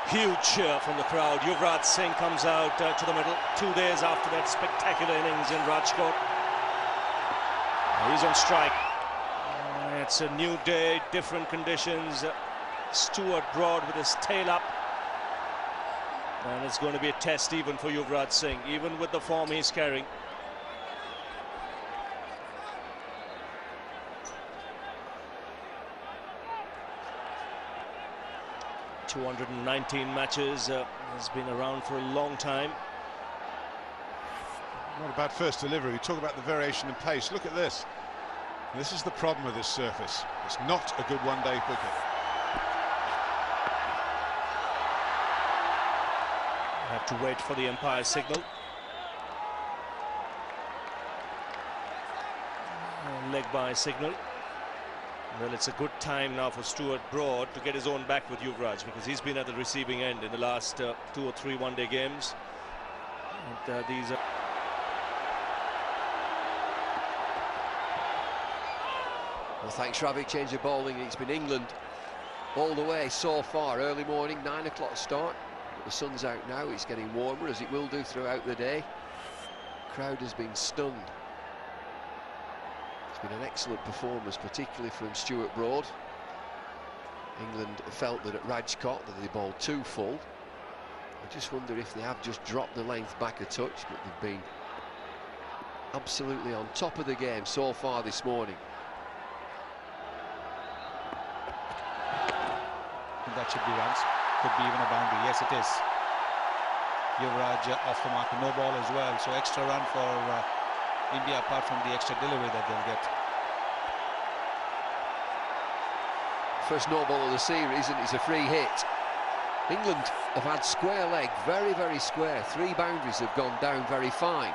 Huge cheer from the crowd. Yuvraj Singh comes out to the middle 2 days after that spectacular innings in Rajkot. He's on strike. It's a new day, different conditions. Stuart Broad with his tail up. And it's going to be a test even for Yuvraj Singh, even with the form he's carrying. "219 matches, has been around for a long time. Not a bad first delivery. We talk about the variation in pace. Look at this. This is the problem with this surface. It's not a good one-day wicket. Have to wait for the umpire's signal. Leg by signal. Well, it's a good time now for Stuart Broad to get his own back with Yuvraj, because he's been at the receiving end in the last 2 or 3 one-day games. And, these are... Well, thanks, Ravi. Change of bowling. It's been England all the way so far. Early morning, 9 o'clock start. The sun's out now. It's getting warmer, as it will do throughout the day. Crowd has been stunned. It's been an excellent performance, particularly from Stuart Broad. England felt that at Rajkot that they bowled too full. I just wonder if they have just dropped the length back a touch, but they've been absolutely on top of the game so far this morning. That should be runs. Could be even a boundary. Yes, it is. Yuvraj off the mark, no ball as well. So extra run for India, apart from the extra delivery that they'll get. First no ball of the series, and it's a free hit. England have had square leg, very, very square. 3 boundaries have gone down very fine.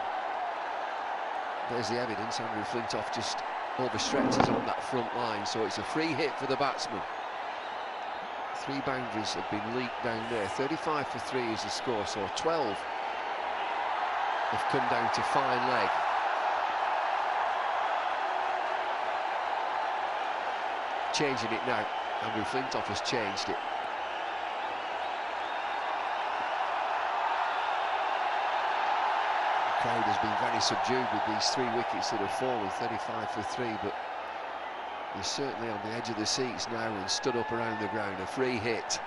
There's the evidence. Andrew Flintoff just overstretches on that front line, so it's a free hit for the batsman. 3 boundaries have been leaked down there. 35 for 3 is the score, so 12 have come down to fine leg. Changing it now. Andrew Flintoff has changed it. The crowd has been very subdued with these 3 wickets that have fallen, 35 for 3, but they're certainly on the edge of the seats now and stood up around the ground. A free hit.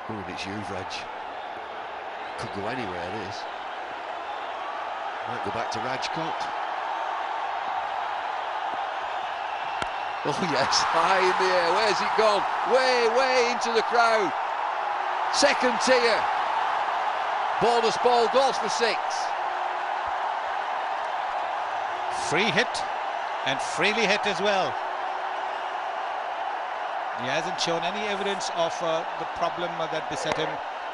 Oh, and it's Yuvraj. Could go anywhere, this. Might go back to Rajkot. Oh yes, high in the air. Where's it gone? Way, way into the crowd. Second tier. Bonus ball goes for 6. Free hit and freely hit as well. He hasn't shown any evidence of the problem that beset him,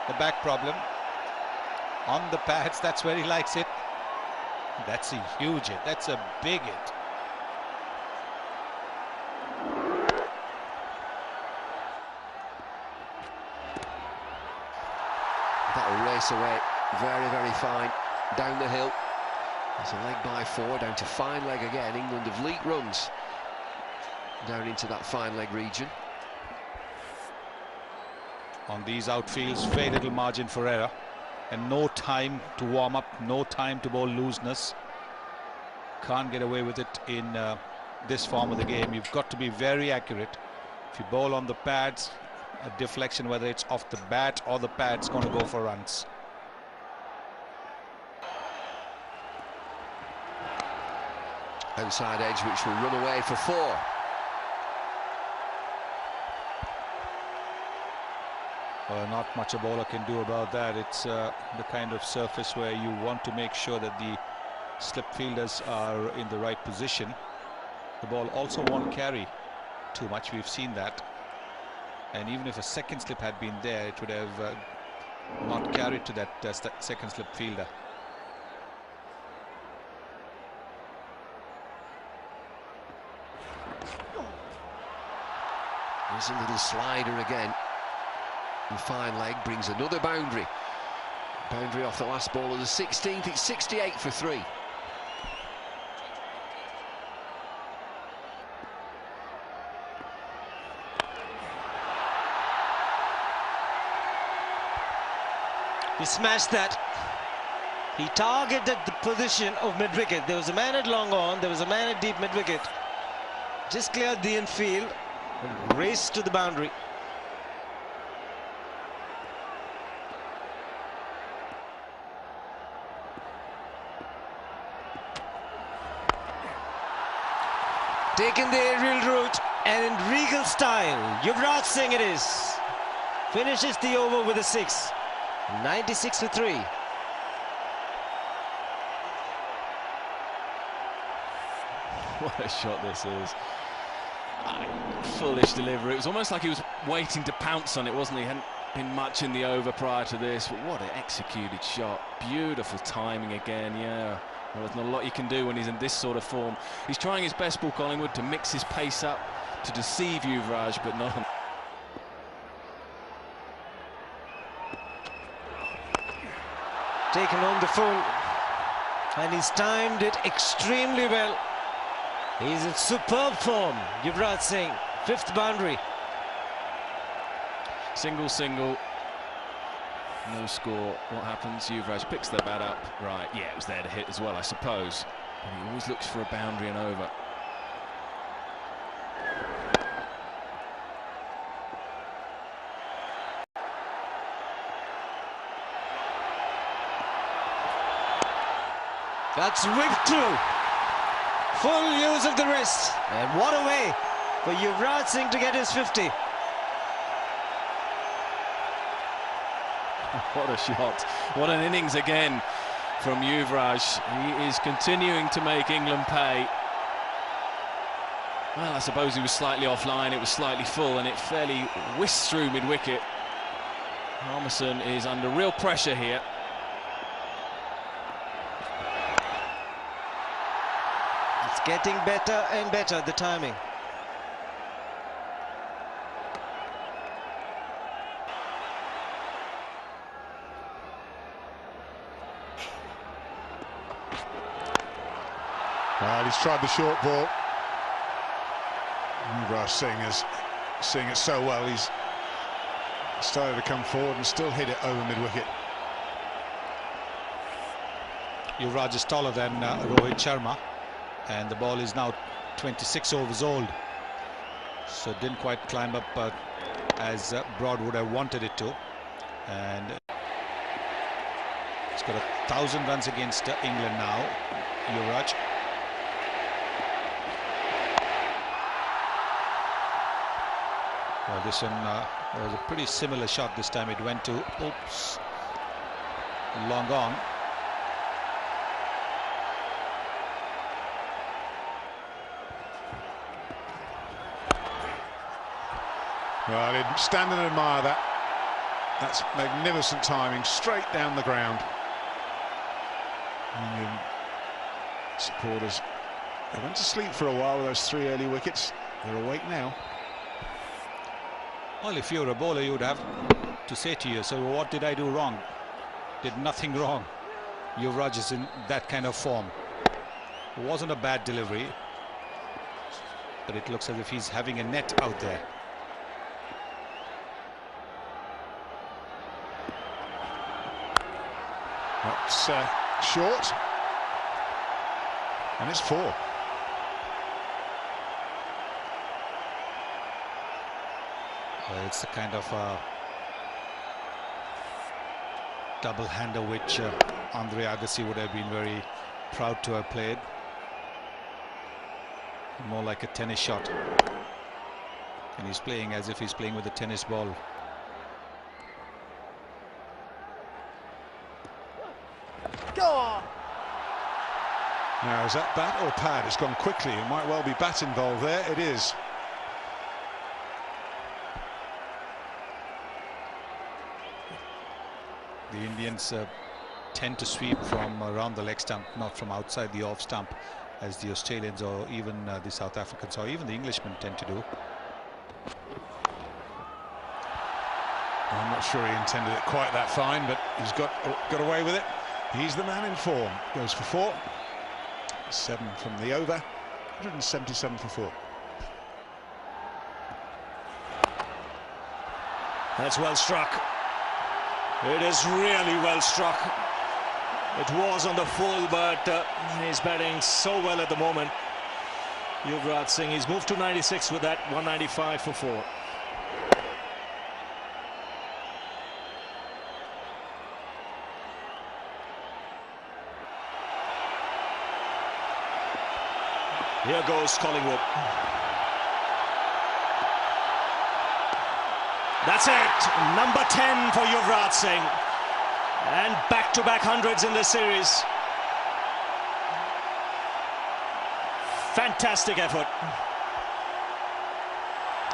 the back problem. On the pads, that's where he likes it. That's a huge hit. That's a big hit. That'll race away very, very fine down the hill. There's a leg by 4, down to fine leg again. England have leaked runs down into that fine leg region. On these outfields, very little margin for error, and no time to warm up, no time to bowl looseness. Can't get away with it in this form of the game. You've got to be very accurate. If you bowl on the pads, a deflection, whether it's off the bat or the pad's going to go for runs. Outside edge, which will run away for 4. Well, not much a bowler can do about that. It's the kind of surface where you want to make sure that the slip fielders are in the right position. The ball also won't carry too much. We've seen that. And even if a second slip had been there, it would have not carried to that second slip fielder. There's a little slider again. And fine leg brings another boundary. Boundary off the last ball of the 16th. It's 68 for 3. He smashed that. He targeted the position of mid-wicket. There was a man at long on, there was a man at deep mid-wicket. Just cleared the infield and raced to the boundary. Taken the aerial route and in regal style, Yuvraj Singh it is. Finishes the over with a 6. 96 for 3. What a shot this is. Foolish delivery. It was almost like he was waiting to pounce on it, wasn't he? Hadn't been much in the over prior to this, but what an executed shot. Beautiful timing again, yeah. Well, there's not a lot you can do when he's in this sort of form. He's trying his best, Paul Collingwood, to mix his pace up, to deceive Yuvraj, but not. Taken on the full, and he's timed it extremely well. He's in superb form, Yuvraj Singh. 5th boundary. Single, single. No score. What happens? Yuvraj picks the bat up. Right, yeah, it was there to hit as well, I suppose. But he always looks for a boundary and over. That's whipped through. Full use of the wrist. And what a way for Yuvraj Singh to get his 50. What a shot. What an innings again from Yuvraj. He is continuing to make England pay. Well, I suppose he was slightly offline, it was slightly full, and it fairly whisked through mid-wicket. Harmison is under real pressure here. It's getting better and better, the timing. Well, he's tried the short ball. Yuvraj Singh is seeing it so well. He's started to come forward and still hit it over mid-wicket. Yuvraj is taller than Rohit Sharma, and the ball is now 26 overs old, so it didn't quite climb up as Broad would have wanted it to, and he's got 1,000 runs against England now, Yuvraj. Well, this one was a pretty similar shot this time. It went to, oops, long on. Well, he'd stand and admire that. That's magnificent timing, straight down the ground. Indian supporters, they went to sleep for a while with those 3 early wickets. They're awake now. Well, if you're a bowler, you would have to say to yourself, well, what did I do wrong? Did nothing wrong. Yuvraj is in that kind of form. It wasn't a bad delivery, but it looks as if he's having a net out there. That's short, and it's 4. It's the kind of double-hander which Andre Agassi would have been very proud to have played. More like a tennis shot. And he's playing as if he's playing with a tennis ball. Go on! Now, is that bat or pad? It's gone quickly. It might well be bat involved there. It is. The Indians tend to sweep from around the leg stump, not from outside the off stump, as the Australians or even the South Africans or even the Englishmen tend to do. I'm not sure he intended it quite that fine, but he's got away with it. He's the man in form. Goes for 4. 7 from the over. 177 for 4. That's well struck. It is really well struck. It was on the full, but he's batting so well at the moment. Yuvraj Singh, he's moved to 96 with that, 195 for 4. Here goes Collingwood. That's it, number 10 for Yuvraj Singh. And back-to-back hundreds in this series. Fantastic effort.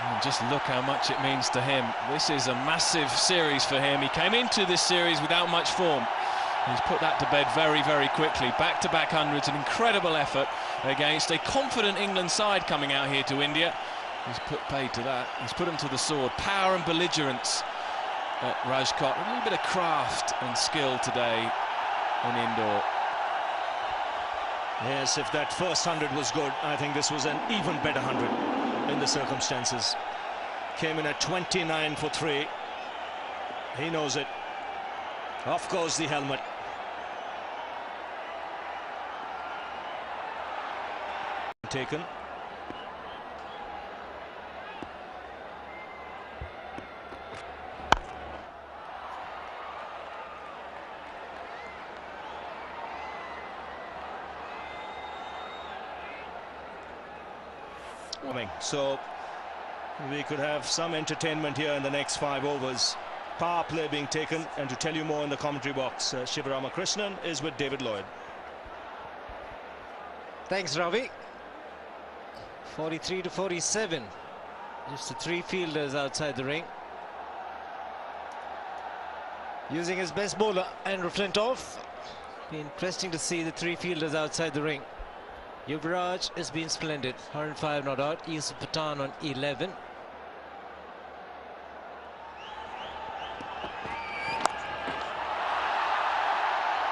And just look how much it means to him. This is a massive series for him. He came into this series without much form. He's put that to bed very, very quickly. Back-to-back hundreds, an incredible effort against a confident England side coming out here to India. He's put paid to that. He's put him to the sword. Power and belligerence at Rajkot. A little bit of craft and skill today in indoor. Yes, if that first 100 was good, I think this was an even better 100 in the circumstances. Came in at 29 for 3. He knows it. Off goes the helmet. Taken. So we could have some entertainment here in the next 5 overs. Power play being taken, and to tell you more in the commentary box, Sivaramakrishnan is with David Lloyd. Thanks, Ravi. 43 to 47. Just the 3 fielders outside the ring. Using his best bowler, Andrew Flintoff. Be interesting to see the 3 fielders outside the ring. Yuvraj has been splendid, 105 not out. Yusuf Pathan on 11.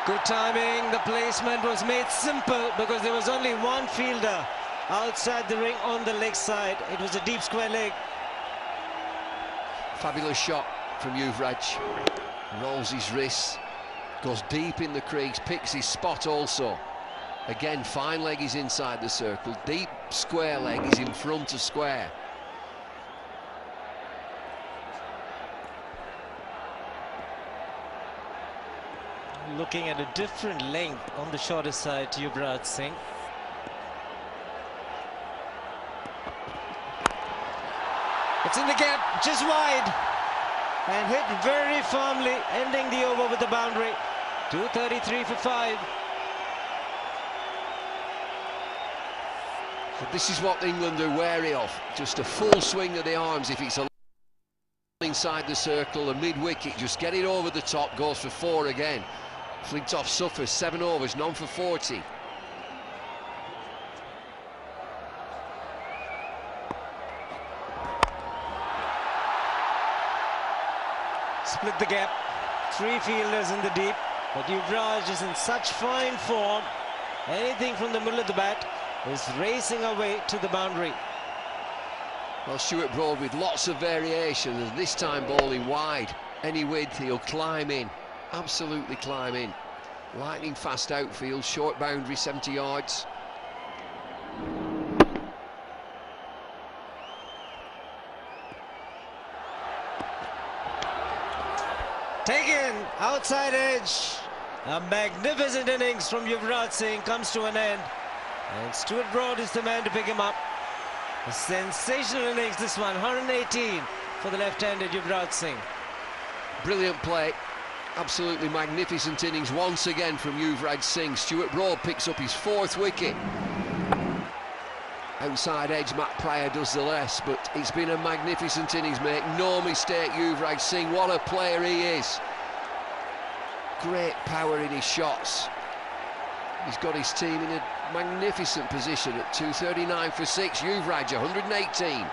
Good timing. The placement was made simple because there was only 1 fielder outside the ring on the leg side. It was a deep square leg. Fabulous shot from Yuvraj. Rolls his wrists, goes deep in the crease, picks his spot also. Again, fine leg is inside the circle. Deep square leg is in front of square. Looking at a different length on the shorter side to Yuvraj Singh. It's in the gap, just wide. And hit very firmly, ending the over with the boundary. 233 for 5. But this is what England are wary of. Just a full swing of the arms if it's a inside the circle, a mid-wicket, just get it over the top, goes for 4 again. Flintoff suffers, 7 overs, none for 40. Split the gap, 3 fielders in the deep, but Yuvraj is in such fine form. Anything from the middle of the bat is racing away to the boundary. Well, Stuart Broad with lots of variation, and this time bowling wide. Any width, he'll climb in, absolutely climb in. Lightning fast outfield, short boundary, 70 yards. Taken, outside edge. A magnificent innings from Yuvraj Singh comes to an end. And Stuart Broad is the man to pick him up. A sensational innings, this one, 118 for the left-handed Yuvraj Singh. Brilliant play, absolutely magnificent innings once again from Yuvraj Singh. Stuart Broad picks up his 4th wicket. Outside edge, Matt Pryor does the less, but it's been a magnificent innings, make no mistake. Yuvraj Singh, what a player he is. Great power in his shots. He's got his team in a magnificent position at 239 for 6. Yuvraj 118.